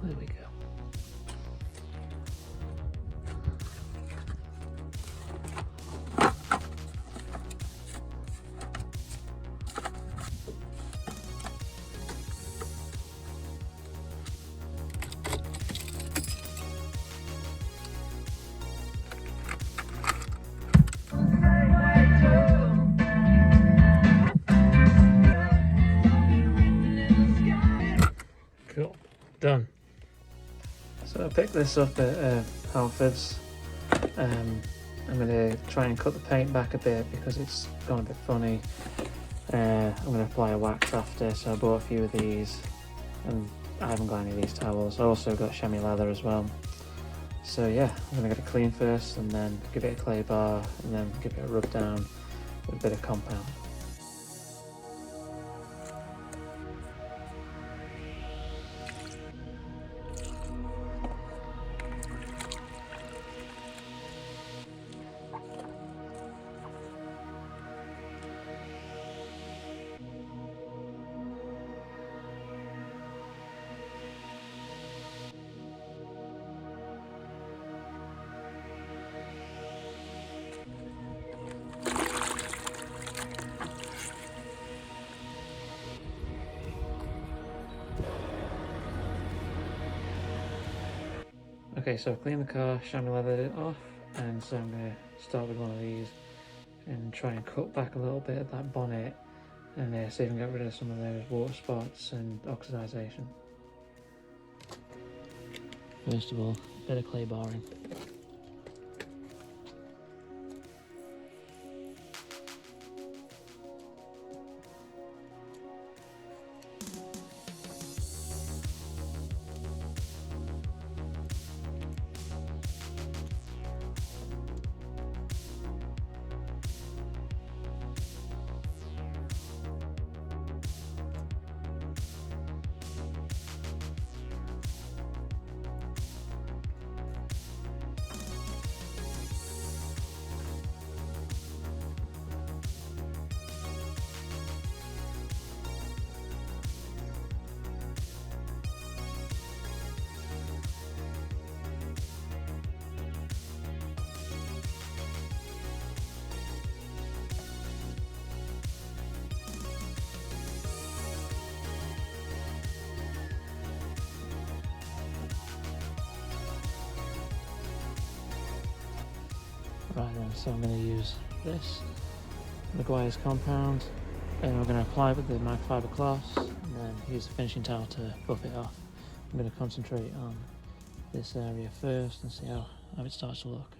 There we go. Cool, done. So I picked this up at Halfords. I'm going to try and cut the paint back a bit because it's gone a bit funny. I'm going to apply a wax after, so I bought a few of these, and I haven't got any of these towels. I also got chamois leather as well. So yeah, I'm going to get it clean first and then give it a clay bar and then give it a rub down with a bit of compound. Okay, so I've cleaned the car, chamois leathered it off, and so I'm going to start with one of these and try and cut back a little bit of that bonnet and see if I can get rid of some of those water spots and oxidization. First of all, a bit of clay barring. Right then, so I'm going to use this MEGUIARS compound and we're going to apply it with the microfiber cloths and then use the finishing towel to buff it off. I'm going to concentrate on this area first and see how it starts to look.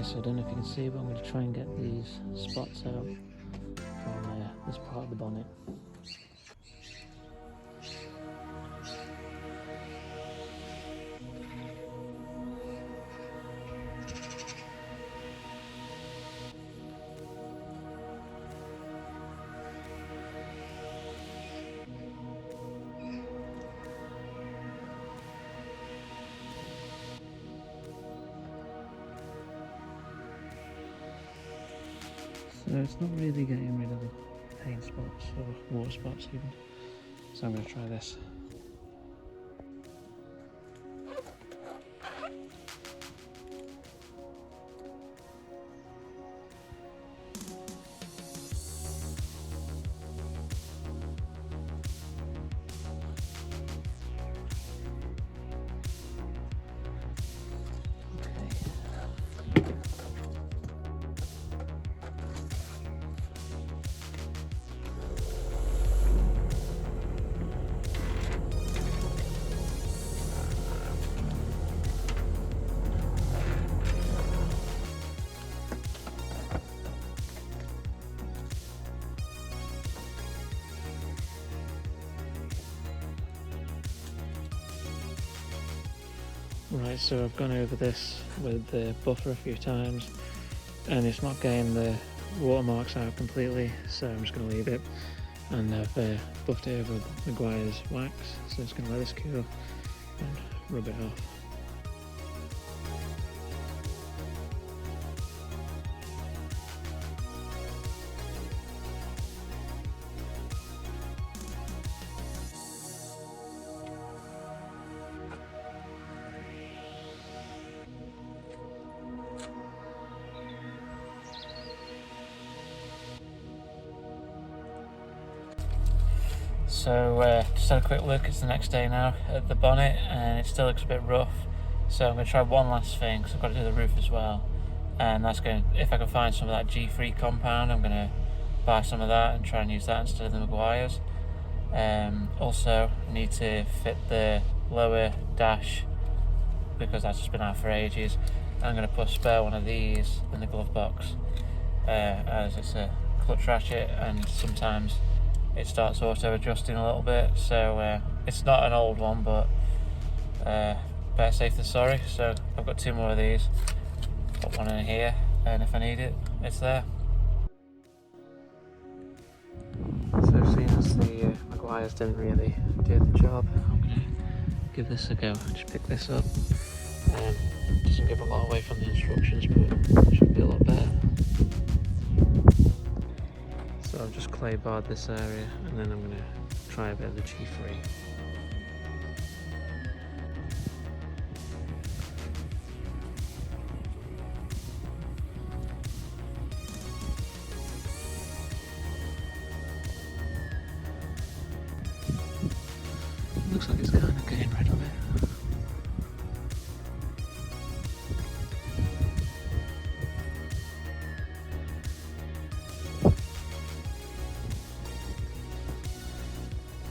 So I don't know if you can see, but I'm going to try and get these spots out from this part of the bonnet. So it's not really getting rid of the paint spots or water spots even. So I'm going to try this. Right, so I've gone over this with the buffer a few times and it's not getting the watermarks out completely, so I'm just going to leave it. And I've buffed it over with MEGUIARS wax, so it's going to let this cool and rub it off. So just had a quick look, it's the next day now at the bonnet and it still looks a bit rough, so I'm going to try one last thing because I've got to do the roof as well, and that's going to, if I can find some of that G3 compound, I'm going to buy some of that and try and use that instead of the MEGUIARS. Also need to fit the lower dash because that's just been out for ages. I'm going to put a spare one of these in the glove box as it's a clutch ratchet and sometimes it starts auto adjusting a little bit, so it's not an old one, but better safe than sorry. So I've got two more of these, put one in here, and if I need it, it's there. So seeing as the MEGUIARS didn't really do the job, I'm going to give this a go. Just pick this up. Doesn't give a lot away from the instructions, but it should be a lot better. So I've just clay barred this area and then I'm going to try a bit of the G3. Looks like it's kind of getting rid of it.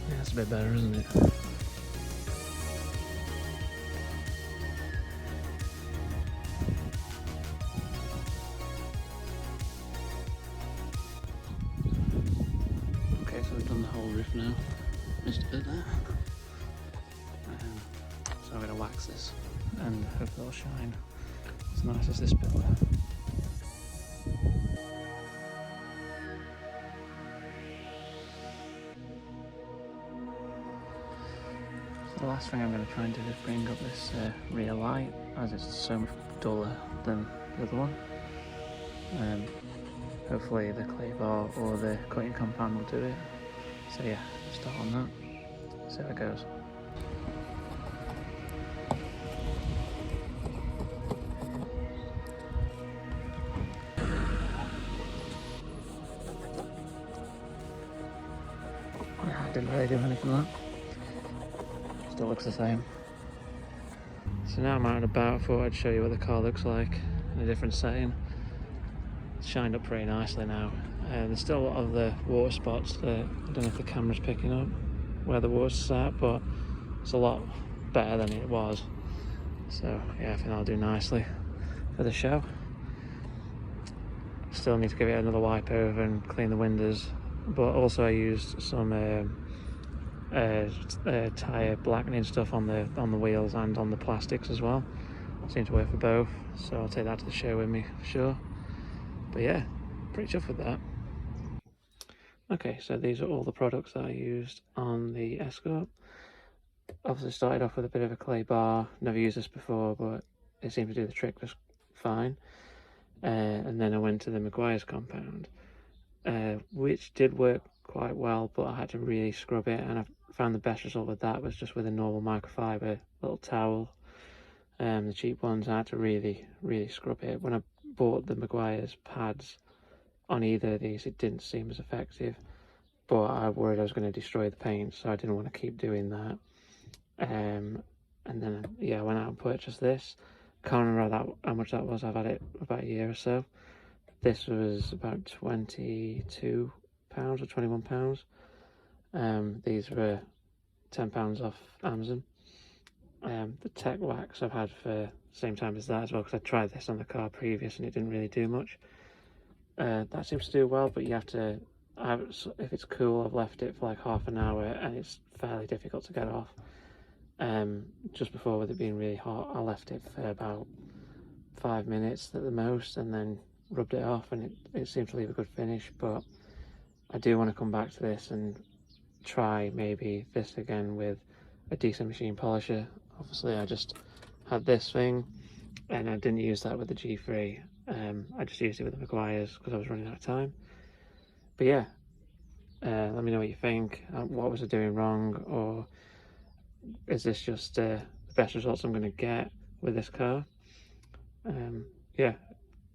That's a bit better, isn't it? Okay, so we've done the whole roof now. Missed a bit there. So I'm going to wax this and hope it'll shine as nice as this bit will. The last thing I'm going to try and do is bring up this rear light, as it's so much duller than the other one. Hopefully the clay bar or the cutting compound will do it. So yeah, start on that, see how it goes. Didn't really do anything like that. Still looks the same. So now I'm out and about, I thought I'd show you what the car looks like in a different setting. It's shined up pretty nicely now. There's still a lot of the water spots that I don't know if the camera's picking up where the water's sat, but it's a lot better than it was. So yeah, I think that'll do nicely for the show. Still need to give it another wipe over and clean the windows. But also I used some tyre blackening stuff on the wheels and on the plastics as well. Seemed to work for both, so I'll take that to the show with me for sure. But yeah, pretty chuffed with that. Okay, so these are all the products that I used on the Escort. Obviously started off with a bit of a clay bar. Never used this before, but it seemed to do the trick just fine. And then I went to the MEGUIARS compound, which did work quite well, but I had to really scrub it, and I found the best result with that was just with a normal microfiber little towel. The cheap ones, I had to really scrub it. When I bought the MEGUIARS pads on either of these, it didn't seem as effective, but I worried I was going to destroy the paint, so I didn't want to keep doing that. And then yeah, I went out and purchased this. Can't remember how much that was. I've had it about a year or so. This was about £22 or £21. These were £10 off Amazon. The Tech Wax I've had for the same time as that as well, because I tried this on the car previous and it didn't really do much. That seems to do well, but you have to, if it's cool, I've left it for like half an hour and it's fairly difficult to get off. Just before, with it being really hot, I left it for about 5 minutes at the most and then rubbed it off, and it seemed to leave a good finish. But I do want to come back to this and try maybe this again with a decent machine polisher. Obviously I just had this thing and I didn't use that with the G3. I just used it with the MEGUIARS because I was running out of time. But yeah, let me know what you think. What was I doing wrong, or is this just the best results I'm going to get with this car? Yeah,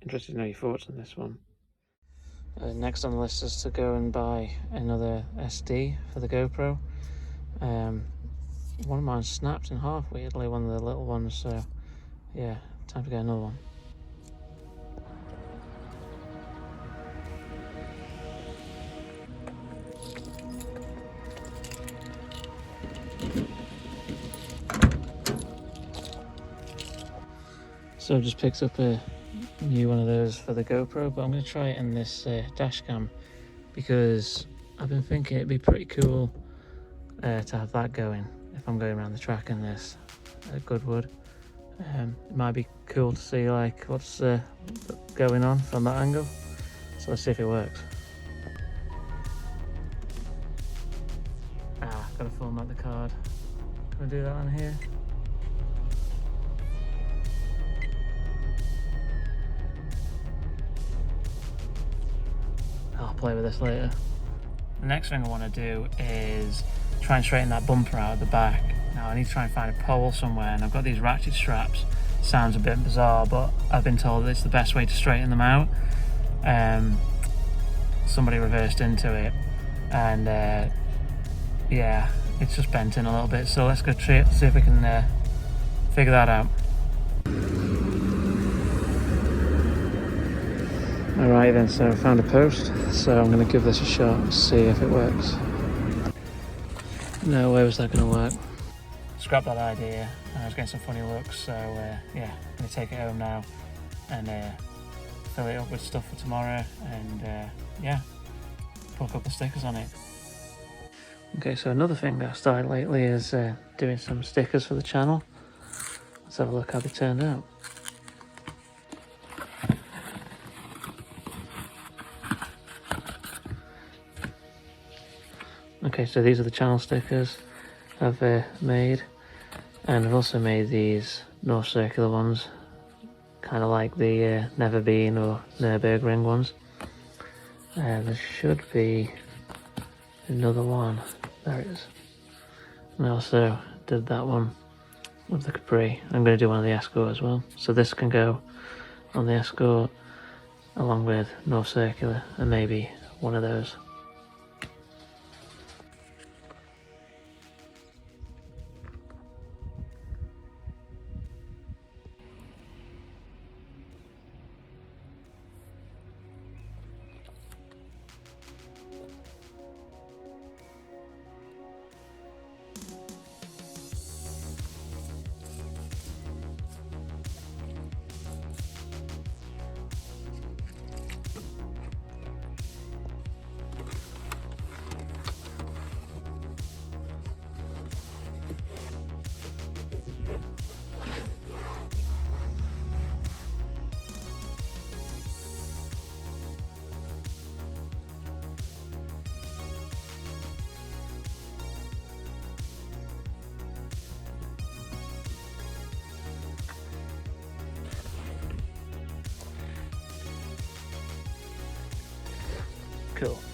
interested to know your thoughts on this one. Next on the list is to go and buy another SD for the GoPro. One of mine snapped in half, weirdly, one of the little ones, so yeah, time to get another one. So I've just picked up a new one of those for the GoPro, but I'm going to try it in this dash cam, because I've been thinking it'd be pretty cool to have that going if I'm going around the track in this at Goodwood. It might be cool to see like what's going on from that angle, so let's see if it works. Gotta format the card. Can I do that on here? I'll play with this later. The next thing I want to do is try and straighten that bumper out at the back. Now I need to try and find a pole somewhere, and I've got these ratchet straps. Sounds a bit bizarre, but I've been told that it's the best way to straighten them out. Somebody reversed into it, and yeah, it's just bent in a little bit, so let's go see if we can figure that out. Alright then, so I found a post, so I'm going to give this a shot and see if it works. No way was that going to work. Scrap that idea. I was getting some funny looks, so yeah, I'm going to take it home now and fill it up with stuff for tomorrow, and yeah, put a couple of stickers on it. Okay, so another thing that I started lately is doing some stickers for the channel. Let's have a look how they turned out. Okay, so these are the channel stickers I've made, and I've also made these North Circular ones, kind of like the Never Been or Nürburgring ones. There should be another one. There it is. And I also did that one with the Capri. I'm going to do one of the Escort as well. So this can go on the Escort along with North Circular and maybe one of those. cool.